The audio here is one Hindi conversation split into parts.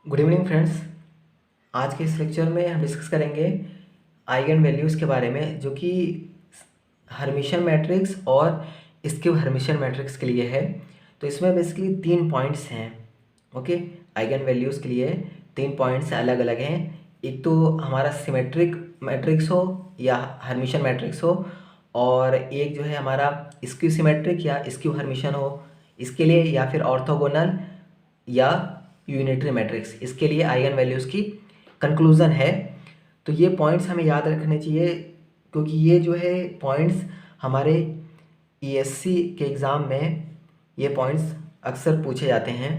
Good evening friends. आज के इस लेक्चर में हम डिस्कस करेंगे आइगन वैल्यूज़ के बारे में, जो कि हर्मिशन मैट्रिक्स और स्क्यू हर्मिशन मैट्रिक्स के लिए है। तो इसमें बेसिकली 3 पॉइंट्स हैं। ओके, आइगन वैल्यूज़ के लिए 3 पॉइंट्स अलग अलग हैं। एक तो हमारा सिमेट्रिक मैट्रिक्स हो या हर्मिशन मैट्रिक्स हो, और एक जो है हमारा स्क्यू सिमेट्रिक या स्क्यू हर्मिशन हो इसके लिए, या फिर ऑर्थोगोनल या यूनिटरी मैट्रिक्स, इसके लिए आइगन वैल्यूज़ की कंक्लूज़न है। तो ये पॉइंट्स हमें याद रखने चाहिए, क्योंकि ये जो है पॉइंट्स हमारे ईएससी के एग्ज़ाम में ये पॉइंट्स अक्सर पूछे जाते हैं।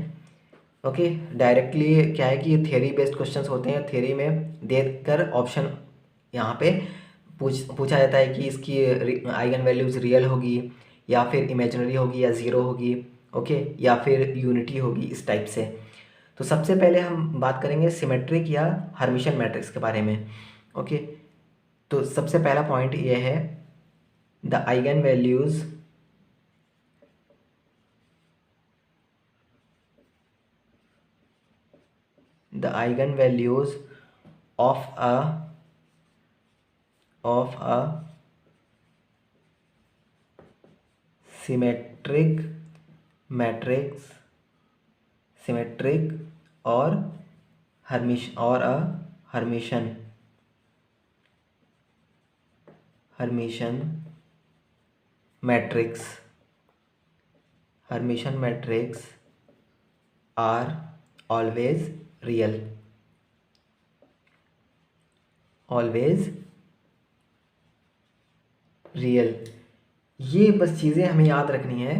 ओके, डायरेक्टली क्या है कि ये थियरी बेस्ड क्वेश्चंस होते हैं। थियरी में देकर ऑप्शन यहाँ पे पूछा जाता है कि इसकी आइगन वैल्यूज़ रियल होगी या फिर इमेजिनरी होगी या ज़ीरो होगी, ओके, या फिर यूनिटी होगी, इस टाइप से। तो सबसे पहले हम बात करेंगे सिमेट्रिक या हर्मिशन मैट्रिक्स के बारे में। ओके, तो सबसे पहला पॉइंट ये है, the eigenvalues of a symmetric matrix, symmetric और Hermitian matrix are always real. ये बस चीज़ें हमें याद रखनी है।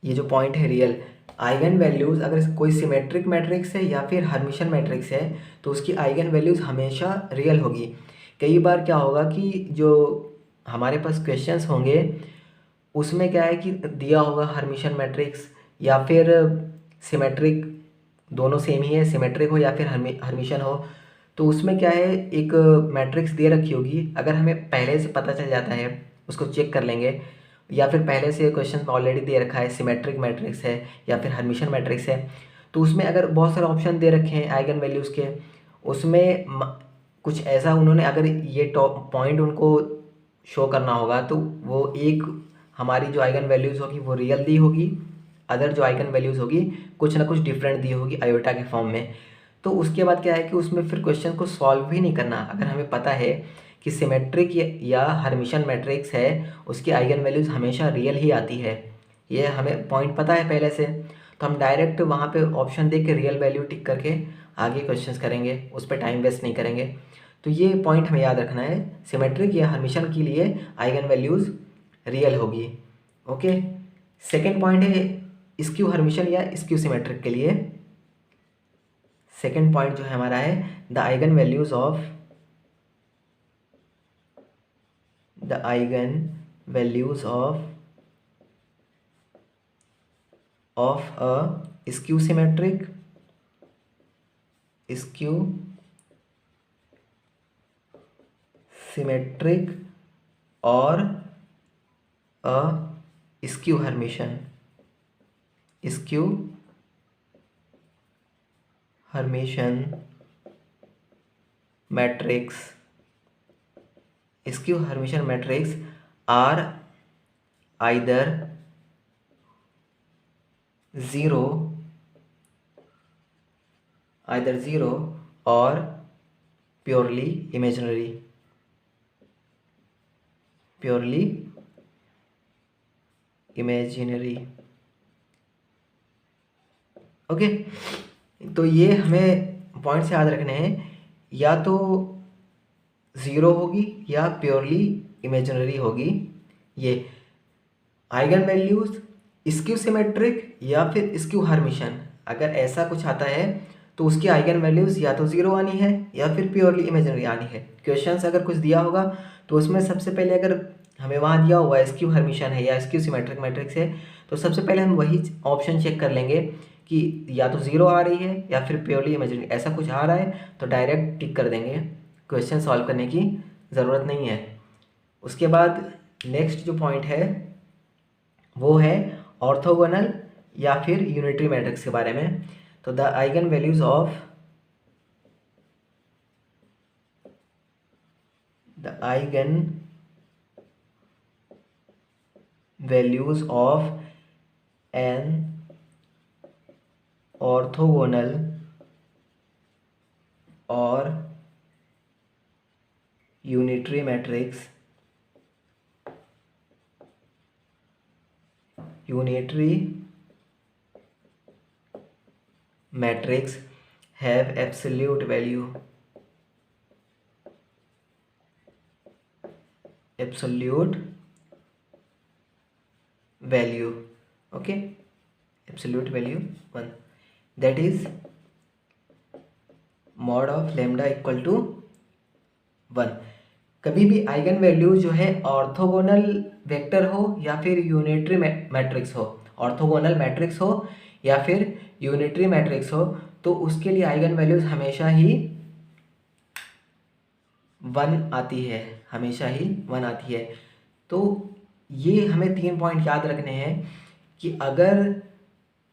ये जो पॉइंट है रियल, आइगन वैल्यूज़ अगर कोई सिमेट्रिक मैट्रिक्स है या फिर हर्मिशन मैट्रिक्स है तो उसकी आइगन वैल्यूज़ हमेशा रियल होगी। कई बार क्या होगा कि जो हमारे पास क्वेश्चंस होंगे उसमें क्या है कि दिया होगा हर्मिशन मैट्रिक्स या फिर सिमेट्रिक, दोनों सेम ही है, सिमेट्रिक हो या फिर हर्मिशन हो, तो उसमें क्या है एक मैट्रिक्स दे रखी होगी। अगर हमें पहले से पता चल जाता है, उसको चेक कर लेंगे, या फिर पहले से क्वेश्चन ऑलरेडी दे रखा है सिमेट्रिक मैट्रिक्स है या फिर हर्मिशन मैट्रिक्स है, तो उसमें अगर बहुत सारे ऑप्शन दे रखे हैं आइगन वैल्यूज़ के, उसमें कुछ ऐसा उन्होंने अगर ये टॉप पॉइंट उनको शो करना होगा तो वो एक हमारी जो आइगन वैल्यूज़ होगी वो रियल दी होगी, अदर जो आइगन वैल्यूज़ होगी कुछ ना कुछ डिफरेंट दी होगी आयोटा के फॉर्म में। तो उसके बाद क्या है कि उसमें फिर क्वेश्चन को सॉल्व भी नहीं करना। अगर हमें पता है कि सिमेट्रिक या हर्मिशन मैट्रिक्स है, उसकी आइगन वैल्यूज़ हमेशा रियल ही आती है, ये हमें पॉइंट पता है पहले से, तो हम डायरेक्ट वहाँ पे ऑप्शन देख के रियल वैल्यू टिक करके आगे क्वेश्चंस करेंगे, उस पर टाइम वेस्ट नहीं करेंगे। तो ये पॉइंट हमें याद रखना है, सिमेट्रिक या हर्मिशन के लिए आइगन वैल्यूज़ रियल होगी। ओके, सेकेंड पॉइंट है स्क्यू हर्मिशन या स्क्यू सिमेट्रिक के लिए। सेकेंड पॉइंट जो है हमारा है the eigenvalues of a skew symmetric और a skew Hermitian matrix are either zero और प्योरली इमेजिनरी। ओके, तो ये हमें पॉइंट्स याद रखने हैं, या तो ज़ीरो होगी या प्योरली इमेजिनरी होगी। ये आइगन वैल्यूज़ स्क्यू सिमेट्रिक या फिर स्क्यू हर्मिशन, अगर ऐसा कुछ आता है तो उसकी आइगन वैल्यूज़ या तो ज़ीरो आनी है या फिर प्योरली इमेजिनरी आनी है। क्वेश्चंस अगर कुछ दिया होगा तो उसमें सबसे पहले अगर हमें वहाँ दिया हुआ स्क्यू हर्मिशन है या स्क्यू सिमेट्रिक मैट्रिक्स है, तो सबसे पहले हम वही ऑप्शन चेक कर लेंगे कि या तो ज़ीरो आ रही है या फिर प्योरली इमेजिनरी, ऐसा कुछ आ रहा है तो डायरेक्ट टिक कर देंगे, क्वेश्चन सॉल्व करने की ज़रूरत नहीं है। उसके बाद नेक्स्ट जो पॉइंट है वो है ऑर्थोगोनल या फिर यूनिटरी मैट्रिक्स के बारे में। तो the eigenvalues of an orthogonal और unitary matrix have absolute value okay, absolute value 1, that is mod of lambda equal to 1। कभी भी आइगन वैल्यू जो है ऑर्थोगोनल वेक्टर हो या फिर यूनिटरी मैट्रिक्स हो, ऑर्थोगोनल मैट्रिक्स हो या फिर यूनिटरी मैट्रिक्स हो, तो उसके लिए आइगन वैल्यूज हमेशा ही 1 आती है, हमेशा ही 1 आती है। तो ये हमें 3 पॉइंट याद रखने हैं कि अगर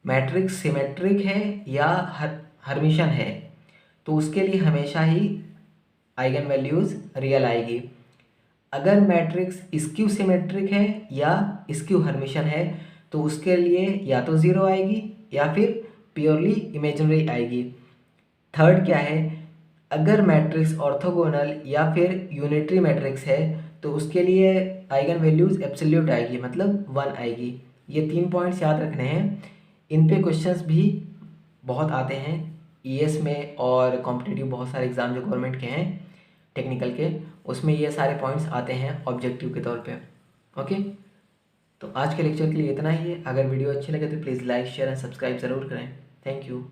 मैट्रिक्स सिमेट्रिक है या हर्मिशन है तो उसके लिए हमेशा ही आइगन वैल्यूज़ रियल आएगी। अगर मैट्रिक्स स्क्यू सिमेट्रिक है या स्क्यू हर्मिशन है तो उसके लिए या तो 0 आएगी या फिर प्योरली इमेजिनरी आएगी। थर्ड क्या है, अगर मैट्रिक्स ऑर्थोगोनल या फिर यूनिटरी मैट्रिक्स है तो उसके लिए आइगन वैल्यूज़ एब्सोल्यूट आएगी, मतलब 1 आएगी। ये 3 पॉइंट्स याद रखने हैं। इन पे क्वेश्चंस भी बहुत आते हैं ईएस में और कॉम्पिटिटिव बहुत सारे एग्ज़ाम जो गवर्नमेंट के हैं टेक्निकल के, उसमें ये सारे पॉइंट्स आते हैं ऑब्जेक्टिव के तौर पे। ओके, तो आज के लेक्चर के लिए इतना ही है। अगर वीडियो अच्छी लगे तो please like share and subscribe ज़रूर करें। Thank you.